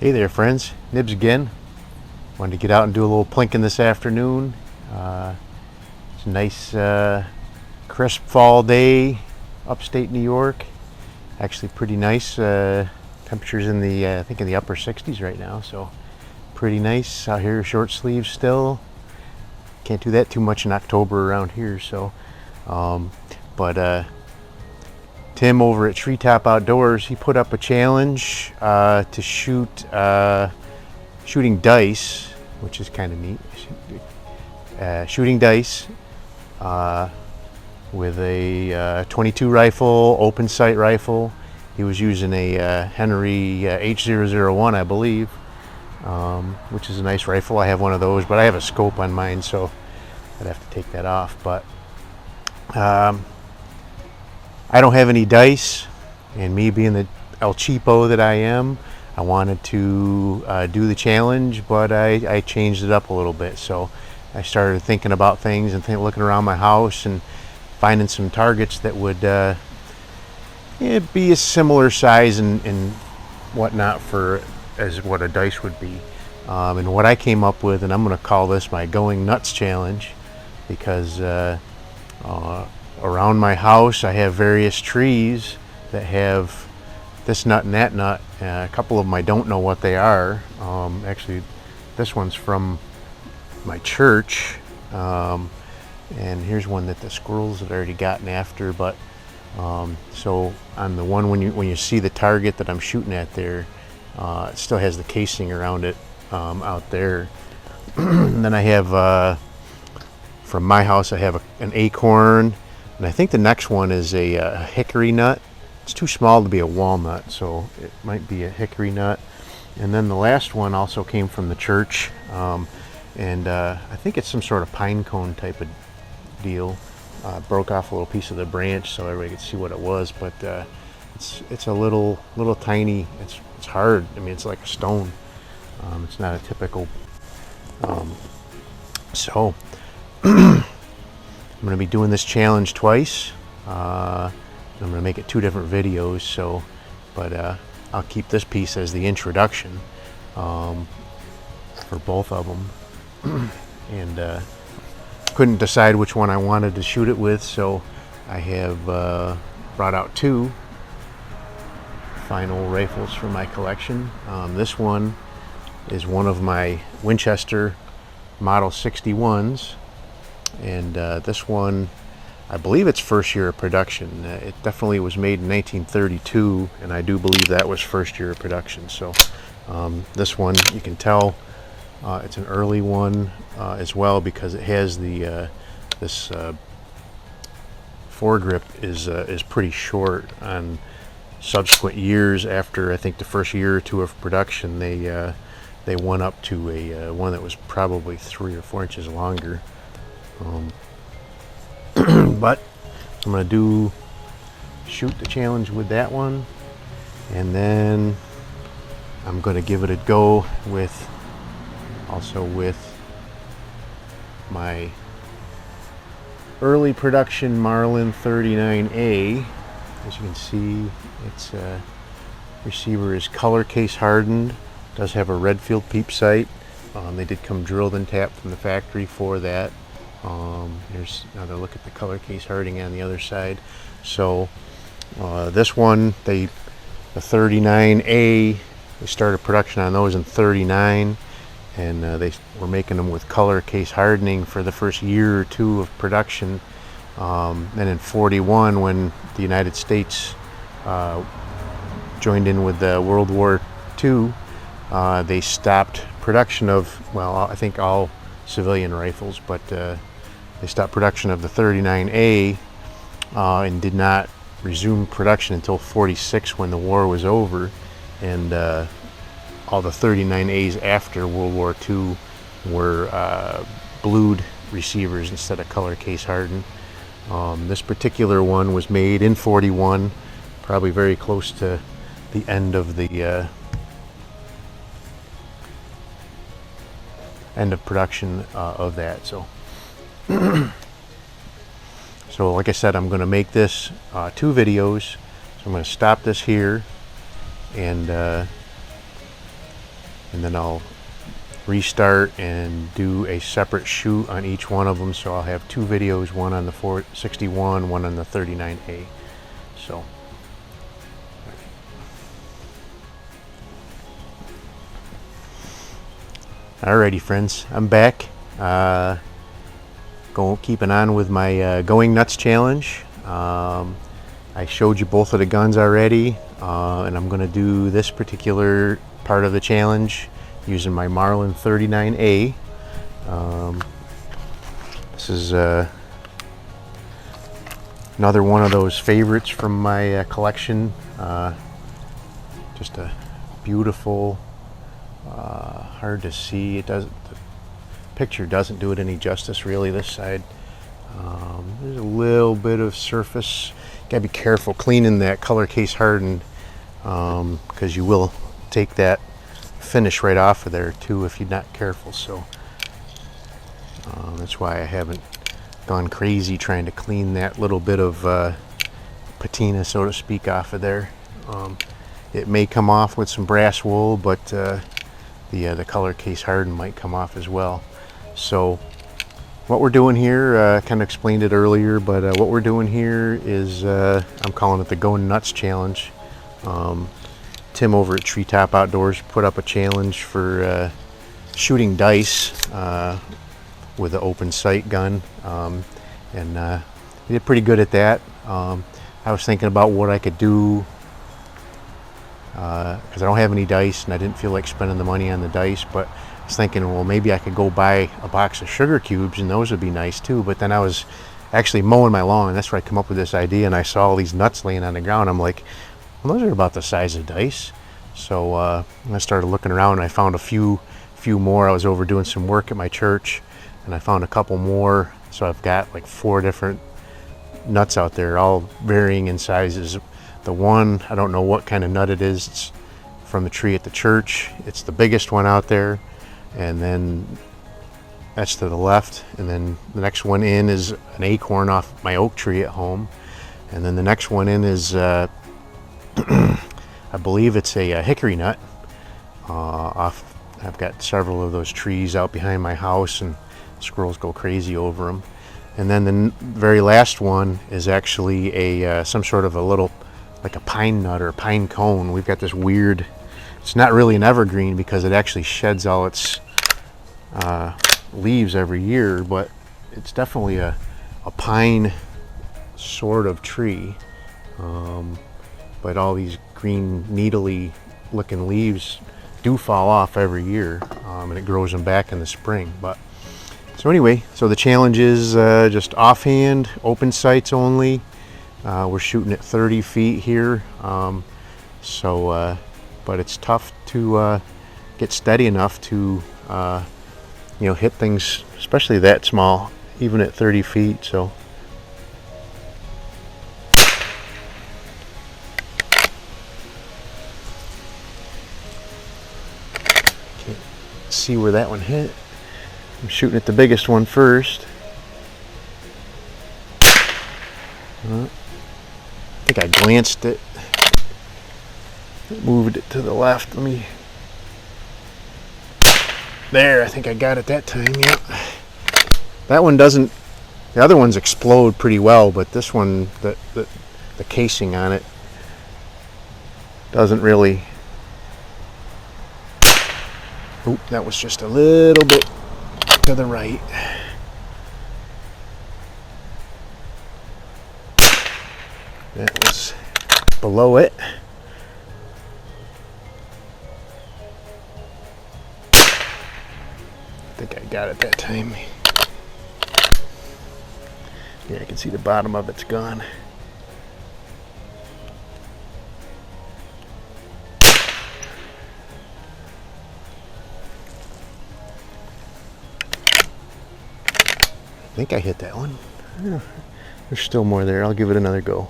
Hey there, friends. Nibs again. Wanted to get out and do a little plinking this afternoon. It's a nice crisp fall day, upstate New York. Actually pretty nice. Temperatures in the I think in the upper 60s right now, so pretty nice out here. Short sleeves still. Can't do that too much in October around here. So, but Tim over at Treetop Outdoors, he put up a challenge to shoot shooting dice, which is kind of neat. Shooting dice with a 22 rifle, open sight rifle. He was using a Henry H001, I believe, which is a nice rifle. I have one of those, but I have a scope on mine, so I'd have to take that off. But I don't have any dice, and me being the El Cheapo that I am, I wanted to do the challenge, but I changed it up a little bit. So I started thinking about things and looking around my house and finding some targets that would be a similar size and whatnot for as what a dice would be. And what I came up with, and I'm going to call this my Going Nuts Challenge, because around my house I have various trees that have this nut and that nut. A couple of them I don't know what they are. Actually, this one's from my church, and here's one that the squirrels had already gotten after. But so on the one, when you see the target that I'm shooting at there, it still has the casing around it out there. And then I have from my house I have an acorn. And I think the next one is a hickory nut. It's too small to be a walnut, so it might be a hickory nut. And then the last one also came from the church, and I think it's some sort of pine cone type of deal. Broke off a little piece of the branch so everybody could see what it was, but it's a little tiny. It's hard. I mean, it's like a stone. It's not a typical. So. I'm going to be doing this challenge twice. I'm going to make it two different videos, but I'll keep this piece as the introduction for both of them. And couldn't decide which one I wanted to shoot it with, so I have brought out two final rifles from my collection. This one is one of my Winchester Model 61s. And this one, I believe it's first year of production. It definitely was made in 1932, and I do believe that was first year of production. So this one, you can tell it's an early one as well, because it has the this foregrip is pretty short. On subsequent years, after I think the first year or two of production, they went up to a one that was probably 3 or 4 inches longer. But I'm going to shoot the challenge with that one, and then I'm going to give it a go with my early production Marlin 39A. As you can see, its receiver is color case hardened. Does have a Redfield peep sight. They did come drilled and tapped from the factory for that. Here's another look at the color case hardening on the other side. So this one, the 39A, they started production on those in 39, and they were making them with color case hardening for the first year or two of production. Then in 41, when the United States joined in with World War II, they stopped production of, well, I think all civilian rifles, but they stopped production of the 39A and did not resume production until 46, when the war was over, and all the 39As after World War II were blued receivers instead of color case hardened. This particular one was made in 41, probably very close to the end of the end of production of that. So like I said, I'm going to make this two videos. So I'm going to stop this here and and then I'll restart and do a separate shoot on each one of them. So I'll have 2 videos, one on the 461, one on the 39A. So alrighty friends, I'm back. Keeping on with my going nuts challenge. I showed you both of the guns already, and I'm going to do this particular part of the challenge using my Marlin 39A. This is another one of those favorites from my collection. Just a beautiful, hard to see. The picture doesn't do it any justice really, this side. There's a little bit of surface. Gotta be careful cleaning that color case hardened, because you will take that finish right off of there too if you're not careful. So that's why I haven't gone crazy trying to clean that little bit of patina, so to speak, off of there. It may come off with some brass wool, but the color case hardened might come off as well. So what we're doing here, I kind of explained it earlier, but what we're doing here is I'm calling it the Going Nuts Challenge. Tim over at Treetop Outdoors put up a challenge for shooting dice with an open sight gun, and he did pretty good at that. I was thinking about what I could do, because I don't have any dice and I didn't feel like spending the money on the dice, but I was thinking, well, maybe I could go buy a box of sugar cubes and those would be nice too. But then I was actually mowing my lawn, and that's where I come up with this idea, and I saw all these nuts laying on the ground. I'm like, well, those are about the size of dice. So I started looking around, and I found a few more. I was over doing some work at my church, and I found a couple more. So I've got like 4 different nuts out there, all varying in sizes. The one, I don't know what kind of nut it is. It's from the tree at the church. It's the biggest one out there, and then that's to the left. And then the next one in is an acorn off my oak tree at home. And then the next one in is I believe it's a hickory nut. I've got several of those trees out behind my house, and squirrels go crazy over them. And then the very last one is actually a some sort of a little, like a pine nut or a pine cone. We've got this weird, it's not really an evergreen because it actually sheds all its leaves every year, but it's definitely a pine sort of tree. But all these green needly looking leaves do fall off every year, and it grows them back in the spring. But so anyway, so the challenge is just offhand, open sights only. We're shooting at 30 feet here, but it's tough to get steady enough to hit things, especially that small, even at 30 feet. So can't see where that one hit. I'm shooting at the biggest one first. I think I glanced it, moved it to the left. Let me, there, I think I got it that time. Yep. That one doesn't, the other ones explode pretty well, but this one, the casing on it doesn't really. Oop, that was just a little bit to the right. That was below it. I think I got it that time. Yeah, I can see the bottom of it's gone. I think I hit that one. Yeah, there's still more there. I'll give it another go.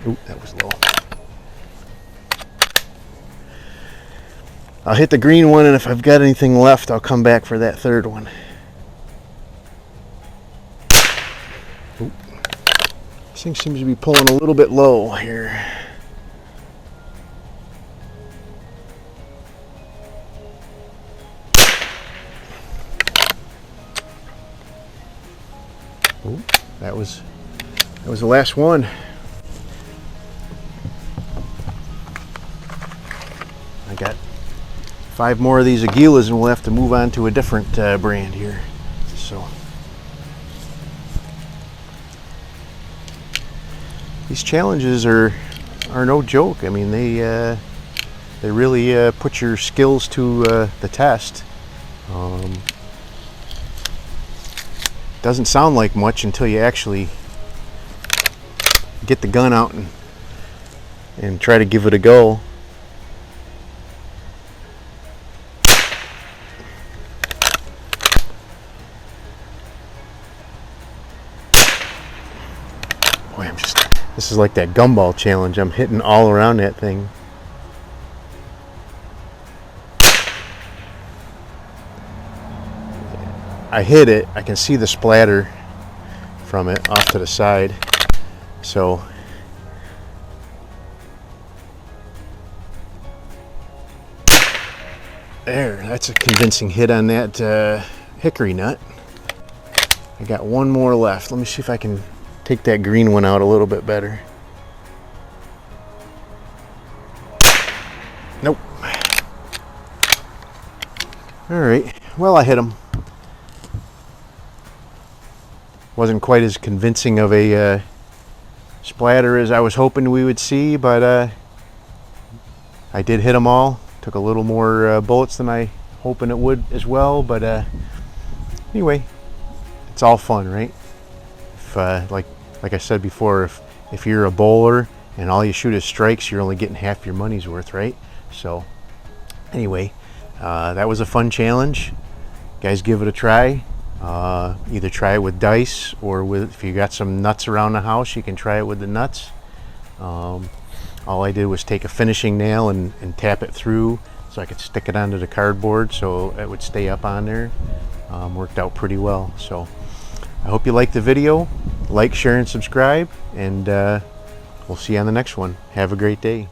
Ooh, that was low. I'll hit the green one, and if I've got anything left, I'll come back for that third one. Ooh. This thing seems to be pulling a little bit low here. Ooh, that was the last one. I got 5 more of these Aguilas and we'll have to move on to a different brand here. So these challenges are no joke. I mean, they really put your skills to the test. Doesn't sound like much until you actually get the gun out and try to give it a go. Boy, this is like that gumball challenge. I'm hitting all around that thing. I hit it, I can see the splatter from it off to the side. So there, that's a convincing hit on that hickory nut. I got one more left. Let me see if I can take that green one out a little bit better. Nope. All right, well, I hit him. Wasn't quite as convincing of a splatter as I was hoping we would see, but I did hit them all. Took a little more bullets than I hoping it would as well, but anyway, it's all fun, right? If like I said before, if you're a bowler and all you shoot is strikes, you're only getting half your money's worth, right? So anyway, that was a fun challenge. Guys, give it a try. Either try it with dice or if you got some nuts around the house, you can try it with the nuts. All I did was take a finishing nail and tap it through so I could stick it onto the cardboard so it would stay up on there. Worked out pretty well. So I hope you liked the video. Like, share, and subscribe, and we'll see you on the next one. Have a great day.